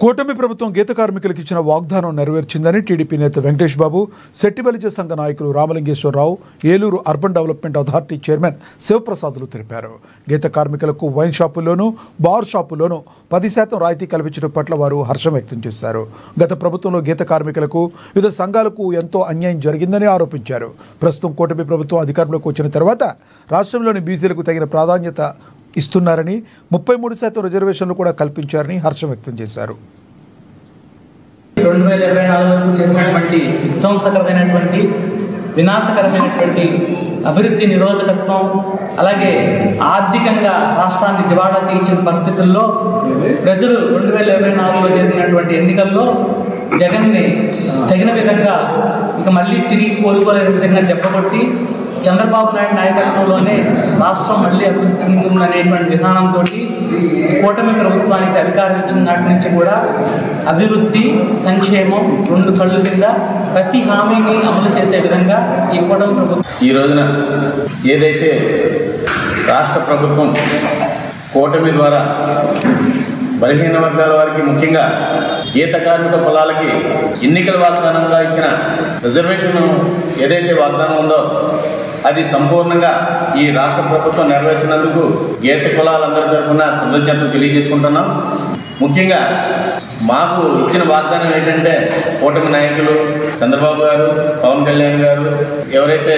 కూటమి ప్రభుత్వం గీత కార్మికులకు ఇచ్చిన వాగ్దానం నెరవేర్చిందని టీడీపీ నేత వెంకటేష్ బాబు, శెట్టిబలిజ సంఘ నాయకులు Ramalingeswararao, Eluru urban development authority chairman శివప్రసాదులు తెలిపారు. గీత కార్మికులకు వైన్ షాపుల్లోనూ బార్ షాపుల్లోనూ 10% రాయితీ కల్పించడం పట్ల వారు హర్షం వ్యక్తం చేశారు. గత ప్రభుత్వంలో గీత కార్మికులకు వివిధ సంఘాలకు ఎంతో అన్యాయం జరిగిందని ఆరోపించారు. ప్రస్తుతం కూటమి ప్రభుత్వం అధికారంలోకి వచ్చిన తర్వాత రాష్ట్రంలోని బీసీలకు తగిన ప్రాధాన్యత ఇస్తున్నారని, 33% రిజర్వేషన్లు కూడా కల్పించారని హర్షం వ్యక్తం చేశారు. 2024 వరకు చేసినటువంటి విధ్వంసకరమైనటువంటి వినాశకరమైనటువంటి అభివృద్ధి నిరోధకత్వం, అలాగే ఆర్థికంగా రాష్ట్రాన్ని దివాళా తీర్చిన పరిస్థితుల్లో ప్రజలు 2024లో జరిగినటువంటి ఎన్నికల్లో జగన్ని తగిన విధంగా ఇక మళ్ళీ తిరిగి కోలుకోలేని విధంగా దెబ్బకొట్టి చంద్రబాబు నాయుడు నాయకత్వంలోనే రాష్ట్రం మళ్ళీ అభివృద్ధి చెందుతుందనేటువంటి విధానంతో కూటమి ప్రభుత్వానికి అధికారం ఇచ్చిన నాటి నుంచి కూడా అభివృద్ధి, సంక్షేమం రెండు కళ్ళు కింద ప్రతి హామీని అమలు చేసే విధంగా ఈ కూటమి ప్రభుత్వం ఈ రోజున ఏదైతే రాష్ట్ర ప్రభుత్వం కూటమి ద్వారా బలహీన వర్గాల వారికి, ముఖ్యంగా గీత కార్మిక కులాలకి ఎన్నికల వాగ్దానంగా ఇచ్చిన రిజర్వేషన్ ఏదైతే వాగ్దానం ఉందో అది సంపూర్ణంగా ఈ రాష్ట్ర ప్రభుత్వం నెరవేర్చినందుకు గీత కులాలందరి తరఫున కృతజ్ఞతలు తెలియజేసుకుంటున్నాం. ముఖ్యంగా మాకు ఇచ్చిన వాగ్దానం ఏంటంటే కూటమి నాయకులు చంద్రబాబు గారు, పవన్ కళ్యాణ్ గారు, ఎవరైతే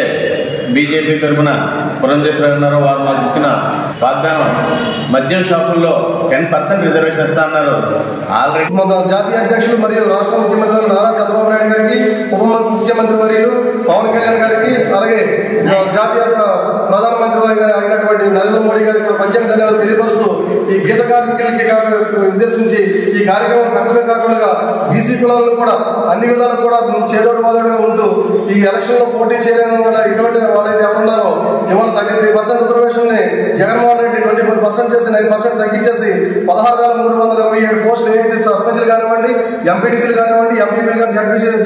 బీజేపీ తరఫున పురంధేశ్వరరావు ఉన్నారో వారు మాకు ఇచ్చిన వాగ్దానం మద్యం షాపుల్లో 10% రిజర్వేషన్ ఇస్తా అన్నారు. ఆల్రెడీ జాతీయ అధ్యక్షులు మరియు రాష్ట్ర ముఖ్యమంత్రి నారా చంద్రబాబు నాయుడు గారికి, ఉప ముఖ్యమంత్రి వర్యులు పవన్ కళ్యాణ్ గారికి, అలాగే జాతీయ ప్రధానమంత్రి అయినటువంటి నరేంద్ర మోడీ గారికి కూడా ప్రత్యేక ధన్యవాదాలు తెలియపరుస్తూ ఈ గీత కార్మికులకి ఉద్దేశించి ఈ కార్యక్రమం పెట్టడమే కాకుండా బీసీ కులాలను కూడా అన్ని విధాలకు కూడా చేదోడు వాదోడుగా ఉంటూ ఈ ఎలక్షన్లో పోటీ చేయలేని ఇటువంటి వాళ్ళైతే ఎవరున్నారో ఇవాళ 33% రిజర్వేషన్ని జగన్మోహన్ రెడ్డి 24% చేసి 9% తగ్గించేసి 16,327 పోస్టులు ఏదైతే సర్పంచులు కానివ్వండి, ఎంపీటీసీలు కానివ్వండి, ఎంపీపీలు కానీ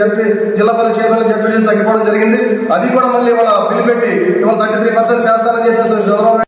జడ్పీ జిల్లా పరిషత్ చైర్మన్ జడ్పీ తగ్గిపోవడం జరిగింది. అది కూడా మళ్ళీ ఇవాళ బిల్లు పెట్టి ఇవాళ 33% చేస్తారని చెప్పేసి చంద్రబాబు